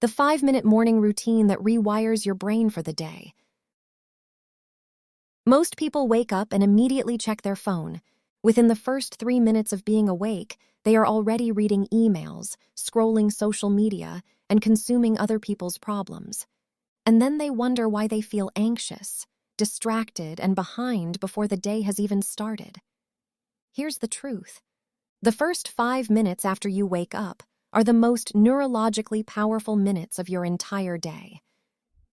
the 5-minute morning routine that rewires your brain for the day. Most people wake up and immediately check their phone. Within the first 3 minutes of being awake, they are already reading emails, scrolling social media, and consuming other people's problems. And then they wonder why they feel anxious, distracted, and behind before the day has even started. Here's the truth. The first 5 minutes after you wake up are the most neurologically powerful minutes of your entire day.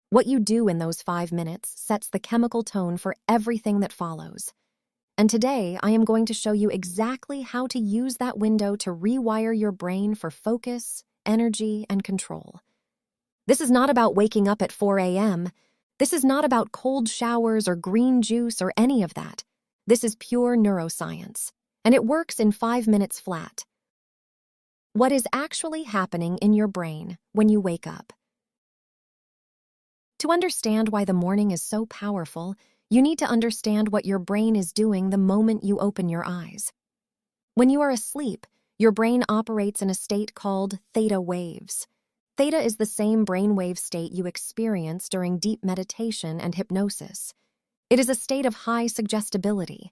What you do in those 5 minutes sets the chemical tone for everything that follows. And today, I am going to show you exactly how to use that window to rewire your brain for focus, energy, and control. This is not about waking up at 4 a.m. This is not about cold showers or green juice or any of that. This is pure neuroscience, and it works in 5 minutes flat. What is actually happening in your brain when you wake up? To understand why the morning is so powerful, you need to understand what your brain is doing the moment you open your eyes. When you are asleep, your brain operates in a state called theta waves. Theta is the same brainwave state you experience during deep meditation and hypnosis. It is a state of high suggestibility.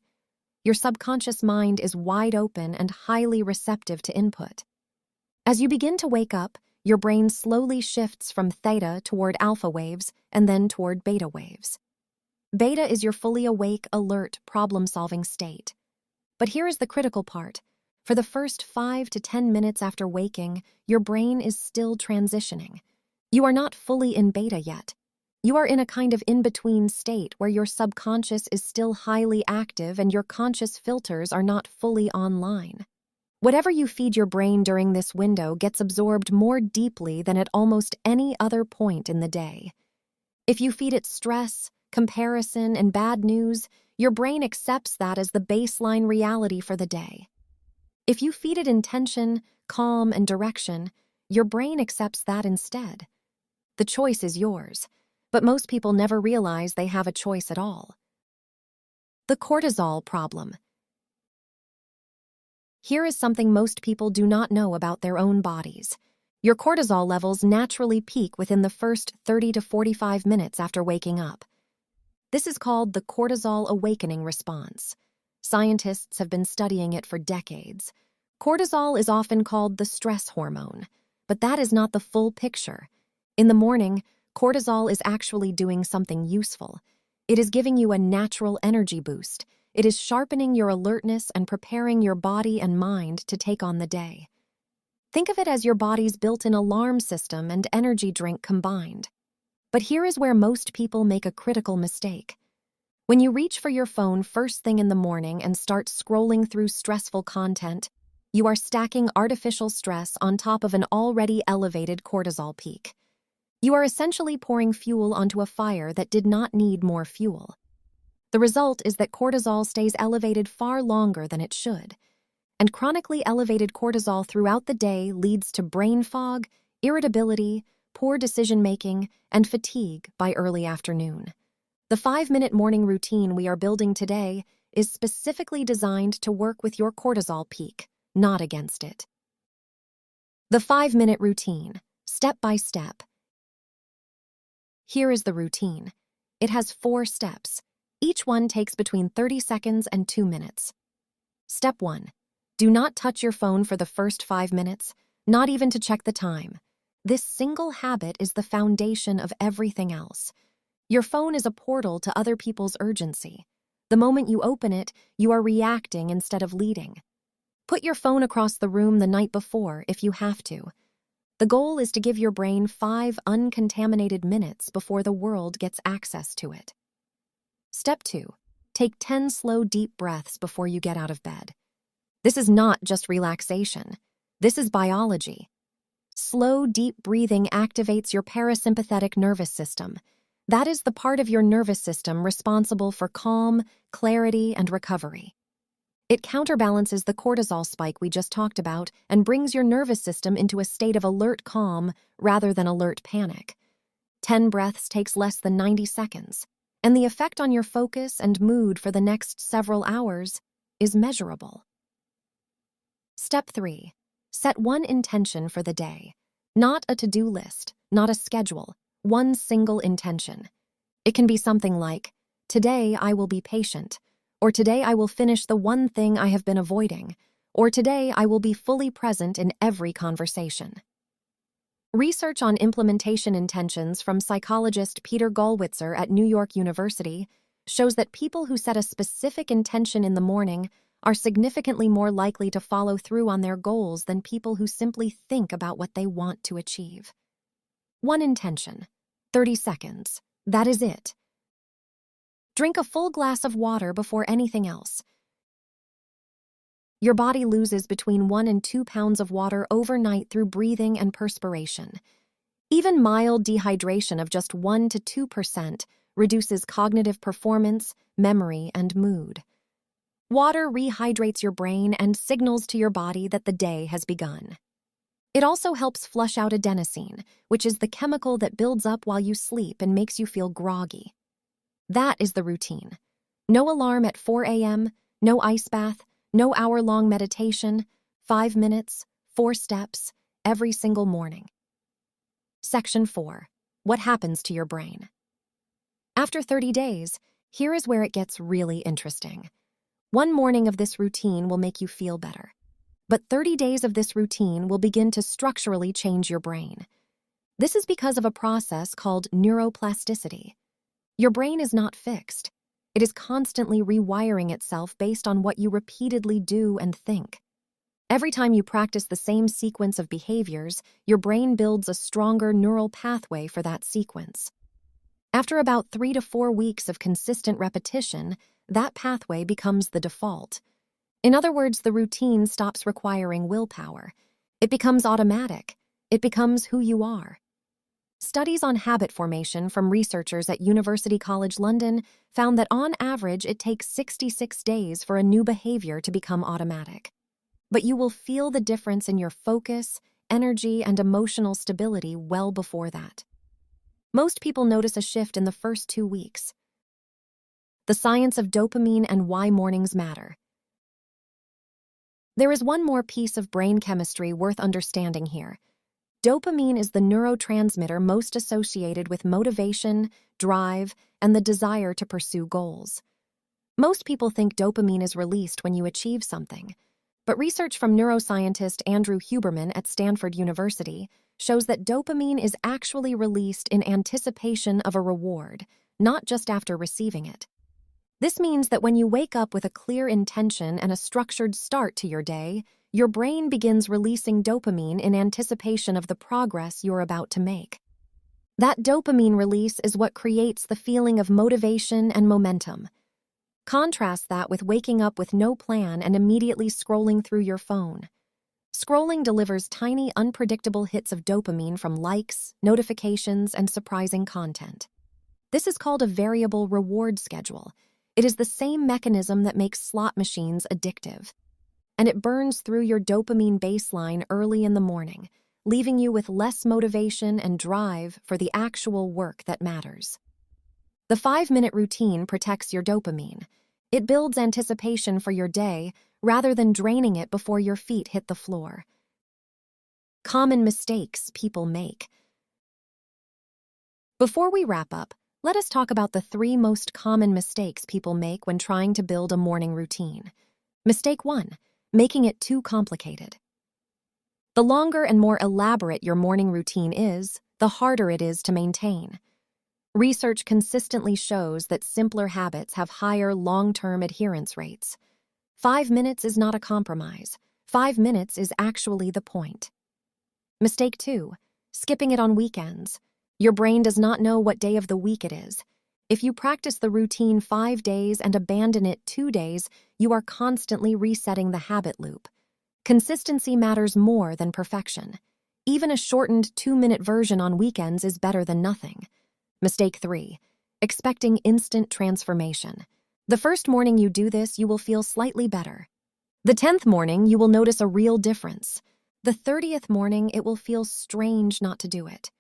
Your subconscious mind is wide open and highly receptive to input. As you begin to wake up, your brain slowly shifts from theta toward alpha waves and then toward beta waves. Beta is your fully awake, alert, problem-solving state. But here is the critical part. For the first 5 to 10 minutes after waking, your brain is still transitioning. You are not fully in beta yet. You are in a kind of in-between state where your subconscious is still highly active and your conscious filters are not fully online. Whatever you feed your brain during this window gets absorbed more deeply than at almost any other point in the day. If you feed it stress, comparison, and bad news, your brain accepts that as the baseline reality for the day. If you feed it intention, calm, and direction, your brain accepts that instead. The choice is yours, but most people never realize they have a choice at all. The cortisol problem. Here is something most people do not know about their own bodies. Your cortisol levels naturally peak within the first 30 to 45 minutes after waking up. This is called the cortisol awakening response. Scientists have been studying it for decades. Cortisol is often called the stress hormone, but that is not the full picture. In the morning, cortisol is actually doing something useful. It is giving you a natural energy boost. It is sharpening your alertness and preparing your body and mind to take on the day. Think of it as your body's built-in alarm system and energy drink combined. But here is where most people make a critical mistake. When you reach for your phone first thing in the morning and start scrolling through stressful content, you are stacking artificial stress on top of an already elevated cortisol peak. You are essentially pouring fuel onto a fire that did not need more fuel. The result is that cortisol stays elevated far longer than it should, and chronically elevated cortisol throughout the day leads to brain fog, irritability, poor decision-making, and fatigue by early afternoon. The 5-minute morning routine we are building today is specifically designed to work with your cortisol peak, not against it. The 5-minute routine, step by step. Here is the routine. It has 4 steps. Each one takes between 30 seconds and 2 minutes. Step 1. Do not touch your phone for the first 5 minutes, not even to check the time. This single habit is the foundation of everything else. Your phone is a portal to other people's urgency. The moment you open it, you are reacting instead of leading. Put your phone across the room the night before if you have to. The goal is to give your brain 5 uncontaminated minutes before the world gets access to it. Step 2. Take 10 slow, deep breaths before you get out of bed. This is not just relaxation. This is biology. Slow, deep breathing activates your parasympathetic nervous system. That is the part of your nervous system responsible for calm, clarity, and recovery. It counterbalances the cortisol spike we just talked about and brings your nervous system into a state of alert calm rather than alert panic. 10 breaths takes less than 90 seconds. And the effect on your focus and mood for the next several hours is measurable. Step 3. Set one intention for the day. Not a to-do list, not a schedule, one single intention. It can be something like, today I will be patient, or today I will finish the one thing I have been avoiding, or today I will be fully present in every conversation. Research on implementation intentions from psychologist Peter Gollwitzer at New York University shows that people who set a specific intention in the morning are significantly more likely to follow through on their goals than people who simply think about what they want to achieve. One intention, 30 seconds, that is it. Drink a full glass of water before anything else. Your body loses between 1 and 2 pounds of water overnight through breathing and perspiration. Even mild dehydration of just 1 to 2% reduces cognitive performance, memory, and mood. Water rehydrates your brain and signals to your body that the day has begun. It also helps flush out adenosine, which is the chemical that builds up while you sleep and makes you feel groggy. That is the routine. No alarm at 4 a.m., no ice bath, no hour-long meditation, 5 minutes, 4 steps, every single morning. Section 4. What happens to your brain? After 30 days, here is where it gets really interesting. One morning of this routine will make you feel better. But 30 days of this routine will begin to structurally change your brain. This is because of a process called neuroplasticity. Your brain is not fixed. It is constantly rewiring itself based on what you repeatedly do and think. Every time you practice the same sequence of behaviors, your brain builds a stronger neural pathway for that sequence. After about 3 to 4 weeks of consistent repetition, that pathway becomes the default. In other words, the routine stops requiring willpower. It becomes automatic. It becomes who you are. Studies on habit formation from researchers at University College London found that on average it takes 66 days for a new behavior to become automatic. But you will feel the difference in your focus, energy, and emotional stability well before that. Most people notice a shift in the first 2 weeks. The science of dopamine and why mornings matter. There is one more piece of brain chemistry worth understanding here. Dopamine is the neurotransmitter most associated with motivation, drive, and the desire to pursue goals. Most people think dopamine is released when you achieve something, but research from neuroscientist Andrew Huberman at Stanford University shows that dopamine is actually released in anticipation of a reward, not just after receiving it. This means that when you wake up with a clear intention and a structured start to your day, your brain begins releasing dopamine in anticipation of the progress you're about to make. That dopamine release is what creates the feeling of motivation and momentum. Contrast that with waking up with no plan and immediately scrolling through your phone. Scrolling delivers tiny, unpredictable hits of dopamine from likes, notifications, and surprising content. This is called a variable reward schedule. It is the same mechanism that makes slot machines addictive. And it burns through your dopamine baseline early in the morning, leaving you with less motivation and drive for the actual work that matters. The 5-minute routine protects your dopamine. It builds anticipation for your day rather than draining it before your feet hit the floor. Common mistakes people make. Before we wrap up, let us talk about the 3 most common mistakes people make when trying to build a morning routine. Mistake 1. Making it too complicated. The longer and more elaborate your morning routine is, the harder it is to maintain. Research consistently shows that simpler habits have higher long-term adherence rates. 5 minutes is not a compromise. 5 minutes is actually the point. Mistake 2. Skipping it on weekends. Your brain does not know what day of the week it is. If you practice the routine 5 days and abandon it 2 days, you are constantly resetting the habit loop. Consistency matters more than perfection. Even a shortened 2-minute version on weekends is better than nothing. Mistake 3. Expecting instant transformation. The first morning you do this, you will feel slightly better. The 10th morning, you will notice a real difference. The 30th morning, it will feel strange not to do it.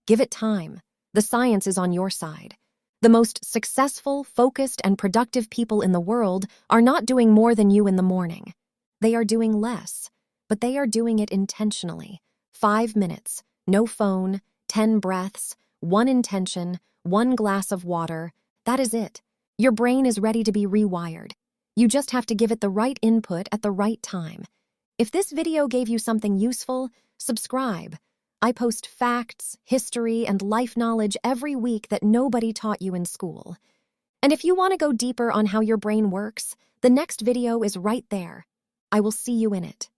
Give it time. The science is on your side. The most successful, focused, and productive people in the world are not doing more than you in the morning. They are doing less, but they are doing it intentionally. 5 minutes, no phone, 10 breaths, 1 intention, 1 glass of water. That is it. Your brain is ready to be rewired. You just have to give it the right input at the right time. If this video gave you something useful, subscribe. I post facts, history, and life knowledge every week that nobody taught you in school. And if you want to go deeper on how your brain works, the next video is right there. I will see you in it.